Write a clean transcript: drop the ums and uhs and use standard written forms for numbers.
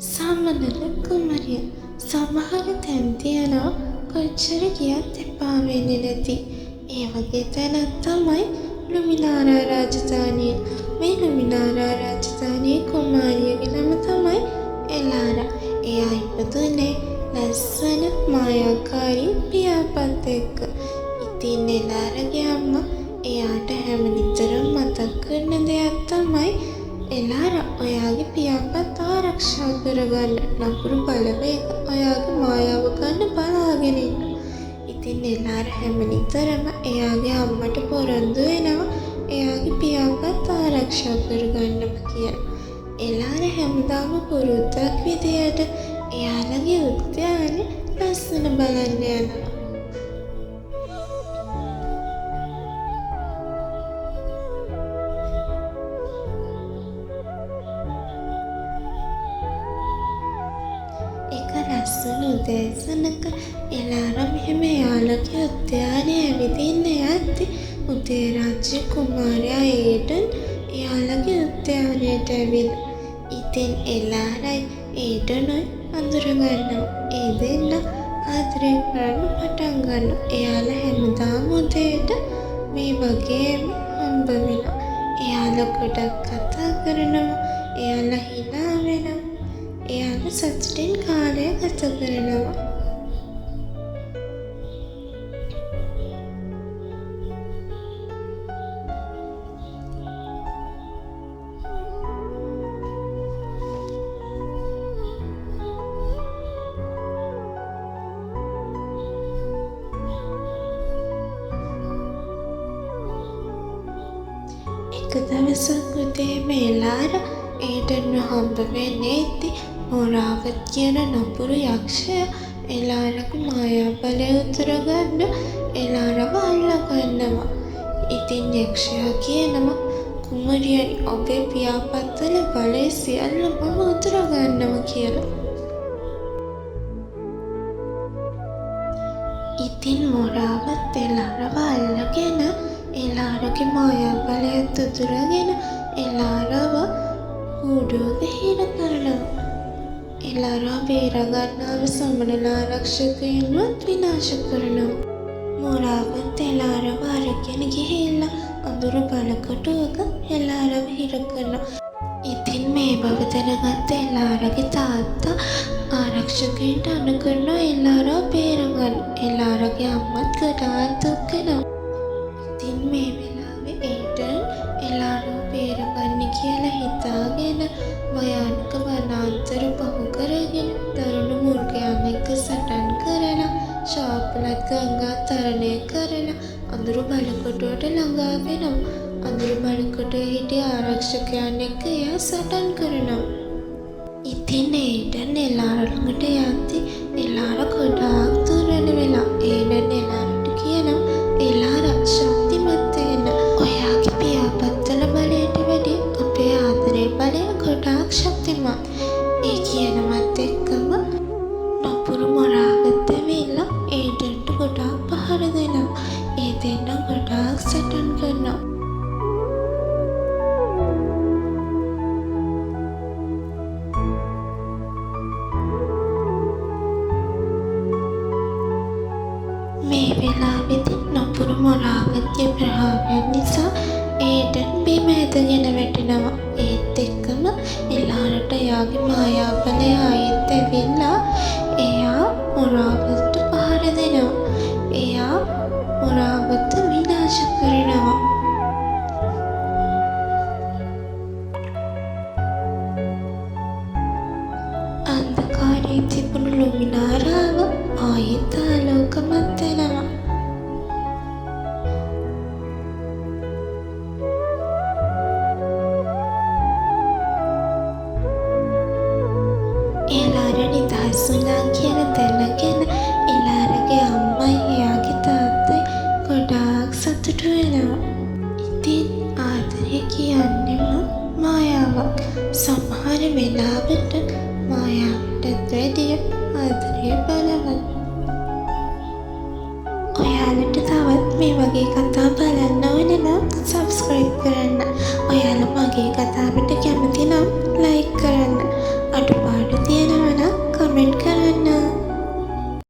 සමනල කුමරිය සමහර තැන් තියනවා කොච්චර ගියත් එපා වෙන්නේ නැති. ඒ වගේ තැනක් තමයි ලුමිනාරා රාජධානිය. මේ ලුමිනාරා රාජධානියේ කුමාරියගේ නම තමයි එලාරා. එයා ඉපදුනේ ලස්සන මායාකාරී පියාපත් එක්ක. ඉතින් එලාරගේ අම්මා එයාට හැම නිතරම මතක් කරන දෙයක් තමයි එලාරා ඔයාගේ පියාපත් ආරක්ෂා කරගන්න නපුරු බලවේග ඔයාගේ මායාව ගන්න බලාගෙන ඉන්න. ඉතින් එලාරා හැම නිතරම එයාගේ අම්මට පොරොන්දු වෙනවා එයාගේ පියාපත් ආරක්ෂා කරගන්නම කියලා. එලාරා හැමදාම පුරුද්දක් විදියට එයාලගේ උද්‍යානය ලස්සන බලන්න යනවා. එක ලස්සන උදෑසනක එලාරා මෙහෙම එයාලගේ උද්‍යානය ඇවිදින්න යද්දී උදේරාජ්‍ය කුමාරයා ඒඩන් එයාලගේ උද්‍යානයට ඇවිල්ලා. ඉතින් එලාරයි ඒඩනුයි අඳුරගන්නවා. ඒ දෙන්න ආදරය කරන්න පටන් ගන්නවා. එයාලා හැමදාම උදේට මේ වගේම හම්බ වෙනවා. එයාලා ගොඩක් කතා කරනවා. එයාලා hina වෙනවා. එයාලා සතුටින් කාලය ගත කරනවා. එක දවසක් උදේම එලාරා ඒඩන්ව හම්බ වෙන්නේ ඉතින් මොරාවත් කියන නපුරු යක්ෂයා එලාරගේ මායා බලය උතුරගන්න එලාරව අල්ලගන්නවා. ඉතින් යක්ෂයා කියනවා කුමරියනි ඔබේ පියාපත්වල බලය සියල්ල මම උතුරගන්නවා කියලා. ඉතින් මොරාවත් එලාරව අල්ලගෙන එලාරගේ මායා බලයත් උතුරගෙන එලාරව කූඩුවක හිර කරනවා. එලාරා බේරගන්නාව සමනල ආරක්ෂකයින්වත් විනාශ කරනවා. මොරාවත් එලාරව අරගෙන ගිහිල්ලා අඳුරු බලකොටුවක එලාරව හිර කරනවා. ඉතින් මේ බව දැනගත්ත එලාරගේ තාත්තා ආරක්ෂකයින්ට අණ කරනවා එලාරව බේරගන්න. එලාරගේ අම්මත් ගොඩාක් දුක් වෙනවා. ඉතින් මේ වෙලාවේ ඒඩන් එලාරව බේරගන්න කියලා හිතාගෙන භයානක වනාන්තර පහු කරගෙන දරුණු මුර්ගයන් එක්ක සටන් කරලා ශාපලත් ගංගා තරණය කරලා අඳුරු බලකොටුවට ළඟා වෙනවා. අඳුරු බලකොටුවේ හිටිය ආරක්ෂකයන් එක්ක එයා සටන් කරනවා. ඉතින් ඒඩන් එලාර ළඟට යද්දී එලාර ගොඩාක් දුර්වල වෙලා ඒඩන් එලාරට කියනවා එලාරා ශක්තිමත් වෙන්න. ඔයාගේ පියාපත්වල බලයට වැඩිය අපේ ආදරේ බලය ගොඩාක් ශක්තිමත්. ඒ කියනවත් එක්කම නපුරු මොරාවත් ඇවිල්ලා ඒඩන්ට ගොඩාක් පහර දෙනවා. ඒ දෙන්න ගොඩාක් සටන් කරනවා. මේ වෙලාවෙදී නපුරු මොරාවත්ගේ ප්‍රහාරයන් නිසා ඒඩන් බිම ඇදගෙන වැටෙනවා. ඒත් එක්කම එලාරට එයාගේ මායා බලය ආයෙත් ඇවිල්ලා එයා මොරාවත්ට පහර දෙනවා. එයා මොරාවත්ව විනාශ කරනවා. අන්ධකාරයේ තිබුණු ලුමිනාරාව ආයෙත් ආලෝකමත් වෙනවා. එලාර නිදහස් වුණා කියලා දැනගෙන එලාරගේ අම්මයි එයාගේ තාත්තයි ගොඩාක් සතුටු වෙනවා. ඉතින් ආදරය කියන්නෙම මායාවක්. සමහර වෙලාවට මායාවටත් වැඩිය ආදරය බලවත්. ඔයාලට තවත් මේ වගේ කතා බලන්න ඕන නම් සබ්ස්ක්‍රයිබ් කරන්න. ඔයාලා මගේ කතාවට කැමති නම් ලයික් කරන්න. අඩුපාඩු කරන්න